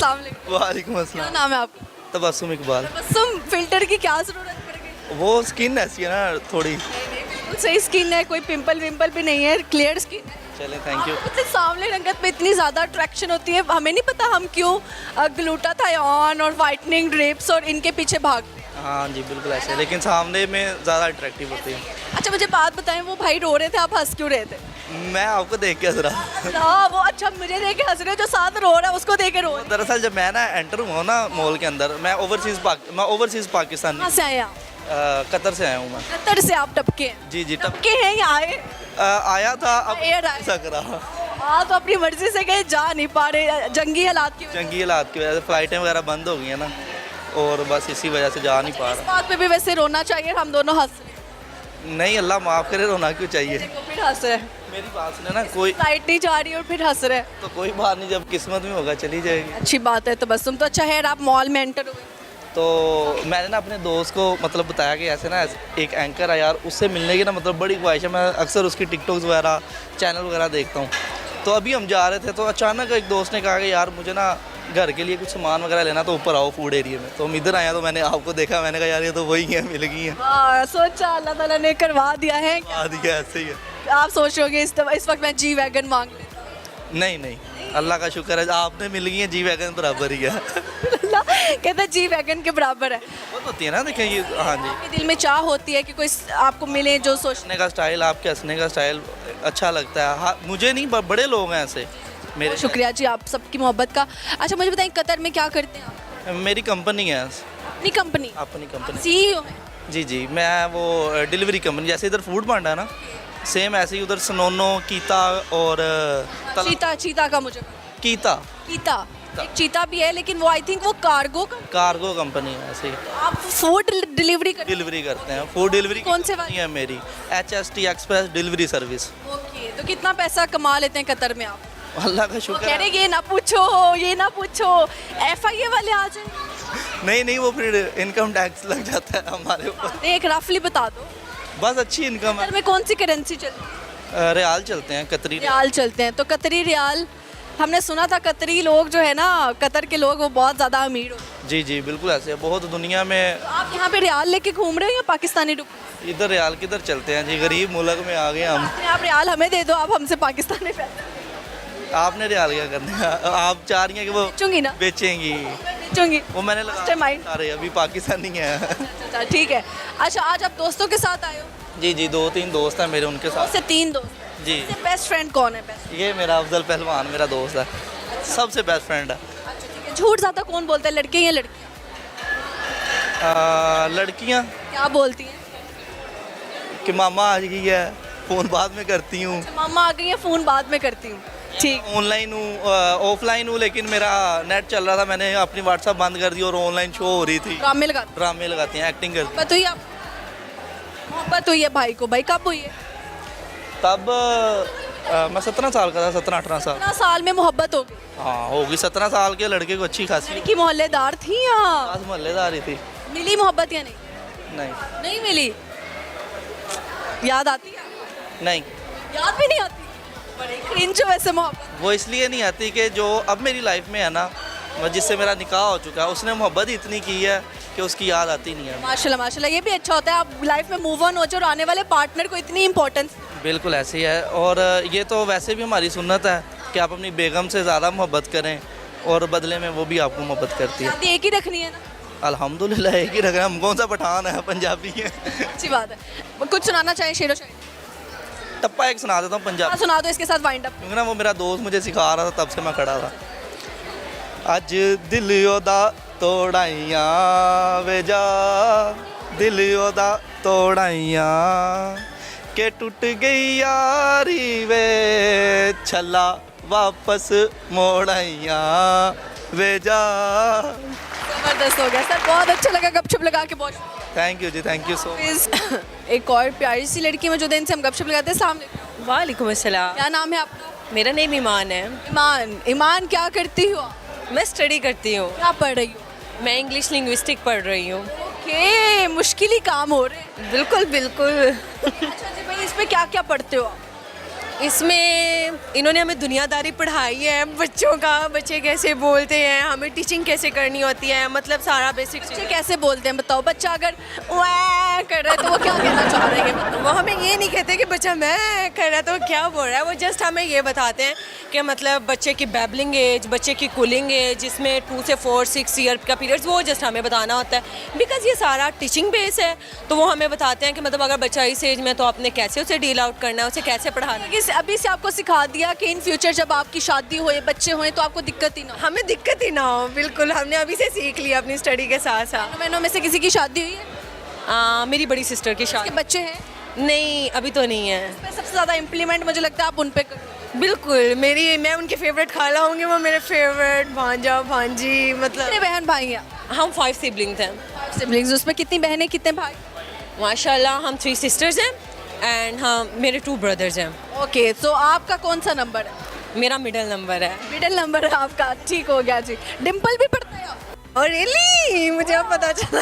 अस्सलाम वालेकुम। वालेकुम क्या अस्सलाम। नाम है आपका? तबस्सुम इकबाल। तबस्सुम, फिल्टर की क्या जरूरत पड़ गई? वो स्किन ऐसी है ना थोड़ी। बिल्कुल सही स्किन है, कोई पिंपल विंपल भी नहीं है, क्लियर स्किन है। चले थैंक यू। मुझसे सांवले रंगत पे इतनी ज़्यादा अट्रैक्शन होती है, हमें नहीं पता हम क्यों ग्लूटाथायोन और वाइटनिंग ड्रिप्स और इनके पीछे भागते हैं। हाँ जी बिल्कुल ऐसे, लेकिन सामने में ज़्यादा अट्रैक्टिव होती है। अच्छा मुझे बात बताएं, वो भाई रो रहे थे, आप हंस क्यों रहे थे? मैं आपको देख के हंस रहा। हाँ वो अच्छा मुझे देख के हंस रहे हो, जो साथ रो रहा है उसको देख के रो रहे हैं। दरअसल जब मैं ना एंटर हुआ ना मॉल के अंदर, मैं ओवरसीज़ पाकिस्तानी, कहाँ से आए आप? कतर से आया हूँ मैं। कतर से आप टपके हैं? जी जी टपके हैं या आए? आया था, अब एयर आया। सक रहा। हाँ तो अपनी मर्जी से कहीं जा नहीं पा रहे, जंगी हालात की वजह जंगी हालात की वजह से फ़्लाइटें वगैरह बंद हो गई हैं ना, और बस इसी वजह से जा नहीं पा से। इस रहा। बात पे भी वैसे रोना चाहिए, हम दोनों हंस रहे हैं। नहीं, अल्लाह माफ़ करे, रोना क्यों चाहिए। देखो फिर हंस रहे हैं, मेरी बात सुने ना, कोई फ्लाइट नहीं जा रही और फिर हंस रहे हैं। तो कोई बात नहीं, जब किस्मत में होगा चली जाएगी। अच्छी बात है। तो बस तुम तो अच्छा है आप मॉल में एंटर हुए। तो मैंने ना अपने दोस्त को मतलब बताया कि ऐसे ना एक एंकर है यार, उससे मिलने की ना मतलब बड़ी ख्वाहिश है। मैं अक्सर उसकी टिकटॉक्स वगैरह चैनल वगैरह देखता हूँ। तो अभी हम जा रहे थे तो अचानक एक दोस्त ने कहा कि यार मुझे ना घर के लिए कुछ सामान वगैरह लेना, तो ऊपर आओ फूड एरिया में। तो हम इधर आया तो मैंने आपको देखा, मैंने कहा यार ये तो वही है, मिल गई है। हाँ सोचा अल्लाह ताला ने करवा दिया है। आदि ऐसे ही है। आप सोच रहे होगे इस वक्त मैं जी वैगन मांग लेता नहीं नहीं, अल्लाह का शुक्र है आपने मिल गई है, जी वैगन बराबर ही है। अल्लाह कहता जी वैगन के बराबर है। बहुत होती है ना, देखें ये। हाँ जी, आपके दिल में चाह होती है कि कोई आपको मिले जो सोच। हंसने का स्टाइल, आपके हंसने का स्टाइल अच्छा लगता है। हाँ, मुझे नहीं, बड़े लोग हैं ऐसे मेरे। शुक्रिया जी आप सबकी मोहब्बत का। अच्छा मुझे बताएं कतर में क्या करते हैं आप? मेरी कंपनी है, अपनी कंपनी? अपनी कंपनी। सीईओ हैं? जी जी, मैं वो डिलीवरी कंपनी, जैसे इधर फूड पांडा है ना, सेम ऐसे ही उधर सनोनो, कीता और चीता का मुझे पता। कीता कीता एक चीता भी है, लेकिन वो आई थिंक वो कार्गो का। कार्गो कंपनी है ऐसे ही। आप फूड डिलीवरी करते डिलीवरी करते हैं, फूड डिलीवरी। कौन से वाली? है मेरी HST एक्सप्रेस डिलीवरी सर्विस। हैं? ओके तो कितना पैसा कमा लेते हैं कतर में आप? अल्लाह का वो शुक्र कह रहे है। ये ना पूछो, ये ना पूछो, FIA वाले आ जाए। नहीं नहीं, वो फिर इनकम टैक्स लग जाता है हमारे ऊपर। एक रफली बता दो, बस अच्छी इनकम है। कतर में कौन सी करेंसी चलती है? रियाल चलते हैं, कतरी रियाल चलते हैं। तो कतरी रियाल, हमने सुना था कतरी लोग जो है ना, कतर के लोग वो बहुत ज़्यादा अमीर होते हैं। जी जी बिल्कुल ऐसे है, बहुत दुनिया में। तो आप यहाँ पे रियाल लेके घूम रहे हो या पाकिस्तानी रुपये? इधर रियाल किधर चलते हैं जी, गरीब मुल्क में आ गए हम। आप रियाल हमें दे दो, आप हमसे पाकिस्तानी पैसे। आपने रियाल क्या करने हैं? आप चाह रही हैं कि वो बेचूंगी ना, बेचेंगी। बेचूंगी। वो मैंने Mastermind। अरे अभी पाकिस्तानी है। अच्छा ठीक है। अच्छा आज आप दोस्तों के साथ आए हो? जी जी, 2-3 दोस्त हैं मेरे, उनके दो साथ। से 3 दोस्त। जी, सबसे बेस्ट फ्रेंड कौन है? बेस्ट ये मेरा अफजल पहलवान मेरा दोस्त है, सबसे बेस्ट फ्रेंड है। अच्छा ठीक है। झूठ ज़्यादा कौन बोलता है, लड़के या लड़कियाँ? लड़कियाँ क्या बोलती हैं? कि मामा आ गई है, फ़ोन बाद में करती हूँ। मामा आ गई है, फ़ोन बाद में करती हूँ। ठीक। ऑनलाइन हूँ, ऑफलाइन हूँ, लेकिन मेरा नेट चल रहा था, मैंने अपनी व्हाट्सएप बंद कर दी और ऑनलाइन शो हो रही थी। ड्रामे लगा ड्रामे लगाती हैं, एक्टिंग करती मोहब्बत हुई आप? मोहब्बत हुई है भाई को? भाई कब हुई है? हैं। तब मैं 17 साल का था, 17-18 साल। 17 साल में मोहब्बत हो गई? हाँ होगी, 17 साल के लड़के को अच्छी खासी लड़की मोहल्लेदार थी या खास मोहल्लेदारी थी। मिली मोहब्बत या नहीं? नहीं नहीं मिली। याद आती है? नहीं, याद भी नहीं आती? बड़े क्रिंज हो वैसे मोहब्बत। वो इसलिए नहीं आती कि जो अब मेरी लाइफ में है ना, जिससे मेरा निकाह हो चुका है, उसने मोहब्बत ही इतनी की है कि उसकी याद आती नहीं है। माशाल्लाह माशाल्लाह, ये भी अच्छा होता है, आप लाइफ में मूव ऑन हो जाओ और आने वाले पार्टनर को इतनी इंपॉर्टेंस। बिल्कुल ऐसे ही है, और ये तो वैसे भी हमारी सुन्नत है कि आप अपनी बेगम से ज़्यादा मोहब्बत करें, और बदले में वो भी आपको मोहब्बत करती है। शादी एक ही रखनी है ना? अल्हम्दुलिल्लाह एक ही रख रहे हैं हम, कौन सा पठान है, पंजाबी है। अच्छी बात है। कुछ सुनाना चाहिए, शेरो शायरी टप्पा एक सुना देता हूँ पंजाबी, सुना दो, इसके साथ वाइंड अप। क्योंकि ना वो मेरा दोस्त मुझे सिखा रहा था, तब से मैं खड़ा था। अज दिल ओदा तोड़ाइया वे जा, दिल ओदा तोड़ाइया के टूट गई यारी वे, छला वापस मोड़ाइया वे जा। जबरदस्त हो गया सर, बहुत अच्छा लगा गपशप लगा के। बहुत थैंक यू जी, थैंक यू सो मच। एक और प्यारी सी लड़की मौजूद है, इनसे हम गपशप लगाते हैं। सामने वालेकुम अस्सलाम। क्या नाम है आपका? मेरा नेम ईमान है। ईमान। ईमान क्या करती हो आप? मैं स्टडी करती हूँ। क्या पढ़ रही हो? मैं इंग्लिश लिंग्विस्टिक पढ़ रही हूँ। ओके, मुश्किल ही काम हो रहे हैं। बिल्कुल बिल्कुल। अच्छा जी भाई, इसमें क्या क्या पढ़ते हो आप? इसमें इन्होंने हमें दुनियादारी पढ़ाई है, बच्चों का, बच्चे कैसे बोलते हैं, हमें टीचिंग कैसे करनी होती है, मतलब सारा बेसिक बच्चे कैसे बोलते हैं बताओ? बच्चा अगर वह कर रहा है तो वो क्या कहना चाह रहे हैं? वो हमें ये नहीं कहते कि बच्चा मैं कर रहा है तो क्या बोल रहा है, वो जस्ट हमें ये बताते हैं कि मतलब बच्चे की बैबलिंग एज, बच्चे की कूलिंग एज, जिसमें 2 से 4-6 ईयर का पीरियड्स, वो जस्ट हमें बताना होता है। बिकॉज ये सारा टीचिंग बेस है, तो वो हमें बताते हैं कि मतलब अगर बच्चा इस एज में तो आपने कैसे उसे डील आउट करना है, उसे कैसे पढ़ाना है। अभी से आपको सिखा दिया कि इन फ्यूचर जब आपकी शादी होए, बच्चे होए तो आपको दिक्कत ही ना हो। हमें दिक्कत ही ना हो, बिल्कुल हमने अभी से सीख लिया अपनी स्टडी के साथ साथ। महीनों में से किसी की शादी हुई है? मेरी बड़ी सिस्टर की के शादी बच्चे हैं? नहीं, अभी तो नहीं है। इसमें सबसे ज़्यादा इम्प्लीमेंट मुझे लगता है आप उन पे करो। बिल्कुल, मैं उनकी फेवरेट खाला होंगी, वो मेरे फेवरेट भांजा भांजी, मतलब कितने बहन भाई हैं? हम 5 सिबलिंग्स हैं। सिबलिंग्स, उसमें कितनी बहनें कितने भाई? माशाल्लाह हम 3 सिस्टर्स हैं एंड हम मेरे 2 ब्रदर्स हैं। ओके, तो आपका कौन सा नंबर है? मेरा मिडिल नंबर है। मिडिल नंबर है आपका, ठीक हो गया जी। डिम्पल भी पढ़ता है आप? और रियली मुझे अब पता चला।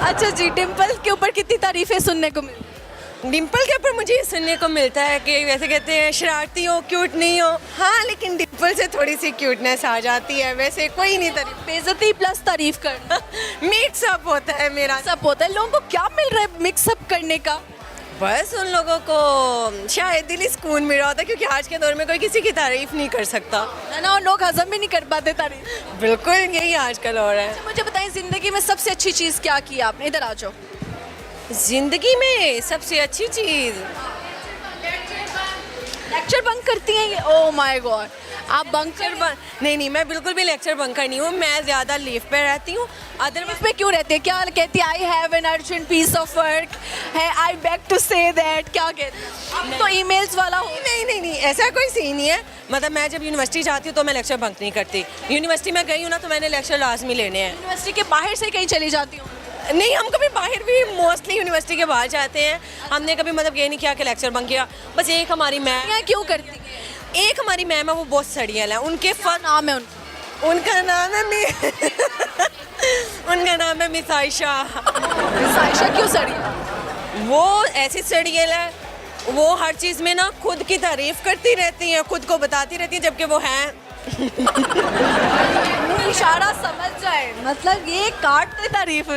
अच्छा जी, डिम्पल के ऊपर कितनी तारीफें सुनने को मिली? डिम्पल के ऊपर मुझे ये सुनने को मिलता है कि वैसे कहते हैं शरारती हो, क्यूट नहीं हो। हाँ, लेकिन डिम्पल से थोड़ी सी क्यूटनेस आ जाती है, वैसे कोई नहीं तारीफ। बेइज्जती प्लस तारीफ करना मिक्सअप होता है मेरा। सब होता है। लोगों को क्या मिल रहा है मिक्सअप करने का? बस उन लोगों को शायद दिली सुकून मिल रहा होता है, क्योंकि आज के दौर में कोई किसी की तारीफ नहीं कर सकता है ना, और लोग हजम भी नहीं कर पाते तारीफ। बिल्कुल, यही आजकल हो रहा है। मुझे बताएं, जिंदगी में सबसे अच्छी चीज़ क्या की आपने? इधर आ जाओ। जिंदगी में सबसे अच्छी चीज़, लेक्चर बंक करती हैं ये? ओह माय गॉड, आप बंकर नहीं, मैं बिल्कुल भी लेक्चर बंकर नहीं हूँ। मैं ज़्यादा लीव पे रहती हूँ। अदरवाइज पे क्यों रहते हैं? क्या कहती है? I have an urgent piece of work है, I beg to say that, क्या कहते हैं? आप तो ईमेल्स वाला हो। नहीं, ऐसा कोई सीन नहीं है। मतलब मैं जब यूनिवर्सिटी जाती हूँ तो मैं लेक्चर बंक नहीं करती। यूनिवर्सिटी में गई हूँ ना, तो मैंने लेक्चर लाजमी लेने हैं। यूनिवर्सिटी के बाहर से कहीं चली जाती हूँ? नहीं, हम कभी बाहर भी मोस्टली यूनिवर्सिटी के बाहर जाते हैं। हमने कभी मतलब ये नहीं किया कि लेक्चर बंक किया। बस एक हमारी मैम, क्या क्यों करती हैं? एक हमारी मैम है, वो बहुत सड़ियल है। उनके नाम है उनका नाम है उनका नाम है मिस आयशा। आयशा क्यों सड़ी है? वो ऐसी सड़ियल है, वो हर चीज़ में ना खुद की तारीफ करती रहती हैं, खुद को बताती रहती हैं, जबकि वो हैं। इशारा समझ जाए, मतलब ये काटते तारीफ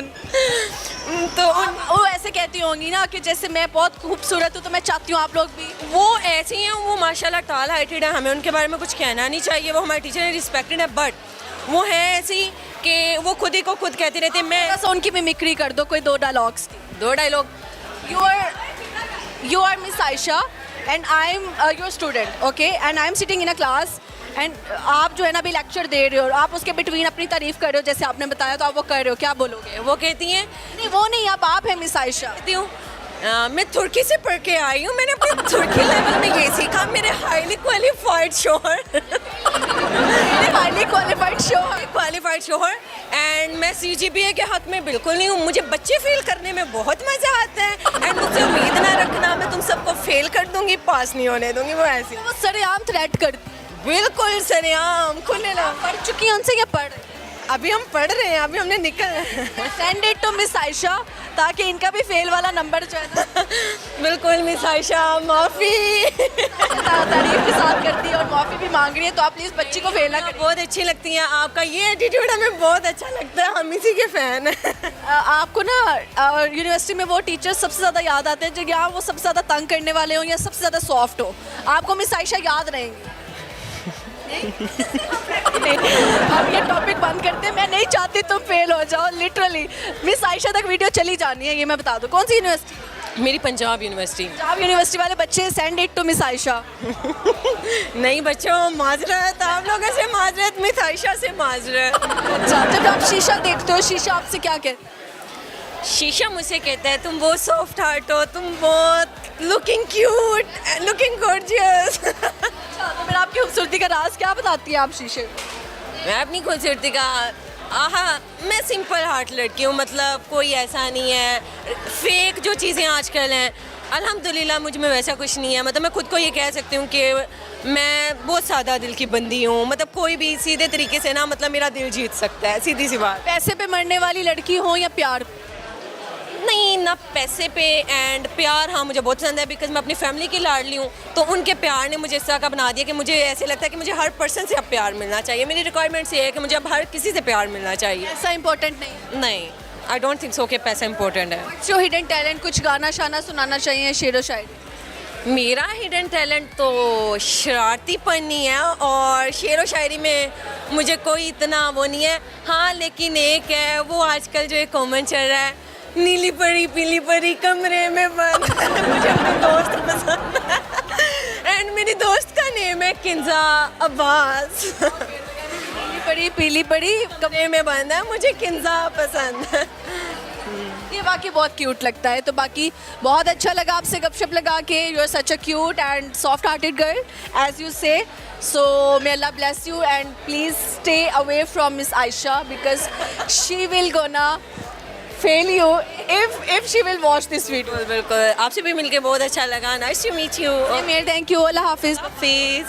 तो वो ऐसे कहती होंगी ना कि जैसे मैं बहुत खूबसूरत हूँ तो मैं चाहती हूँ आप लोग भी। वो ऐसी हैं, वो माशाल्लाह टाल हाइटेड है, हमें उनके बारे में कुछ कहना नहीं चाहिए। वो हमारे टीचर ने रिस्पेक्टेड है, बट वो है ऐसी कि वो खुद ही को खुद कहती रहती है। मैं बस उनकी मिमिक्री कर दो, कोई 2 डायलॉग्स की। 2 dialogue. You are Miss Aisha and I am your student, okay? And I am sitting in a class and आप जो है ना अभी लेक्चर दे रहे हो, आप उसके बिटवीन अपनी तारीफ कर रहे हो, जैसे आपने बताया, तो आप वो कर रहे हो, क्या बोलोगे? वो कहती हैं, नहीं वो नहीं, आप है मिस आयशा। कहती हूँ मैं तुर्की से पढ़ के आई हूँ, मैंने अपने तुर्की लेवल में ये सीखा। मेरे हाईली क्वालिफाइड शोहर एंड मैं CGPA के हक में बिल्कुल नहीं हूँ। मुझे बच्चे फेल करने में बहुत मज़ा आता है एंड मुझसे उम्मीद ना रखना मैं तुम सबको फेल कर दूंगी, पास नहीं होने दूंगी। वो ऐसी वो सरेआम थ्रेट करती है। बिल्कुल सरेआम खुले ना। पढ़ चुकी हैं उनसे या पढ़? अभी हम पढ़ रहे हैं, अभी हमने send it to Miss Ayesha ताकि इनका भी फेल वाला नंबर जो है ना। बिल्कुल मिस आयशा, माफ़ी। तारीफ के साथ करती है और माफ़ी भी मांग रही है, तो आप प्लीज़ बच्ची को फेल ना करिए। बहुत अच्छी लगती हैं, आपका ये एटीट्यूड हमें बहुत अच्छा लगता है, हम इसी के फ़ैन हैं। आपको ना यूनिवर्सिटी में वो टीचर सबसे ज़्यादा याद आते हैं जो या वो सबसे ज़्यादा तंग करने वाले हो या सबसे ज़्यादा सॉफ्ट हो? आपको मिस आयशा याद रहेंगी? हम ये टॉपिक बंद करते हैं, मैं नहीं चाहती तुम फेल हो जाओ, लिटरली। मिस आयशा तक वीडियो चली जानी है, ये मैं बता दूं। कौन सी यूनिवर्सिटी? मेरी पंजाब यूनिवर्सिटी। पंजाब यूनिवर्सिटी वाले बच्चे send it to Miss Ayesha. नहीं बच्चों, माजरत, आप लोगों से माजरत, मिस आयशा से माजरत। अच्छा, जब आप शीशा देखते हो, शीशा आपसे क्या कहता है? शीशा मुझसे कहता है तुम बहुत सॉफ्ट हार्ट हो, तुम बहुत लुकिंग क्यूट, लुकिंग गॉर्जियस। तो फिर आपकी खूबसूरती का राज क्या बताती है आप शीशे में? मैं अपनी खूबसूरती का मैं सिंपल हार्ट लड़की हूँ, मतलब कोई ऐसा नहीं है फेक जो चीज़ें आजकल हैं। अल्हम्दुलिल्लाह मुझ में वैसा कुछ नहीं है। मतलब मैं खुद को ये कह सकती हूँ कि मैं बहुत सादा दिल की बंदी हूँ। मतलब कोई भी सीधे तरीके से ना मतलब मेरा दिल जीत सकता है, सीधी सी बात। पैसे पे मरने वाली लड़की हो या प्यार? नहीं ना पैसे पे एंड प्यार, हाँ मुझे बहुत पसंद है बिकॉज मैं अपनी फैमिली की लाडली हूँ, तो उनके प्यार ने मुझे इस तरह का बना दिया कि मुझे ऐसे लगता है कि मुझे हर पर्सन से अब प्यार मिलना चाहिए। मेरी रिक्वायरमेंट्स ये है कि मुझे अब हर किसी से प्यार मिलना चाहिए। ऐसा इंपॉर्टेंट नहीं नहीं, आई डोंट थिंक सो कि पैसा इंपॉर्टेंट है। जो हिडन टैलेंट, कुछ गाना शाना सुनाना चाहिए, शेरो शायरी। मेरा हिडन टैलेंट तो शरारतीपन नहीं है और शेर व शायरी में मुझे कोई इतना वो नहीं है। हाँ लेकिन एक है, वो आजकल जो एक कॉमन चल रहा है, नीली परी पीली परी कमरे में बंद। मुझे अपना दोस्त पसंद है एंड मेरी दोस्त का नेम है किंजा अब्बास। पड़ी पीली पड़ी कमरे में बंद है, मुझे किंजा पसंद है। ये बाकी बहुत क्यूट लगता है। तो बाकी बहुत अच्छा लगा आपसे गपशप लगा के। You are such a cute and soft hearted girl as you say. So may Allah bless you and please stay away from miss Ayesha because she will gonna fail you if she will watch this video. बिल्कुल, आपसे भी मिलके बहुत अच्छा लगा। Nice to meet you. Thank you. Allah हाफिज। हाफिज।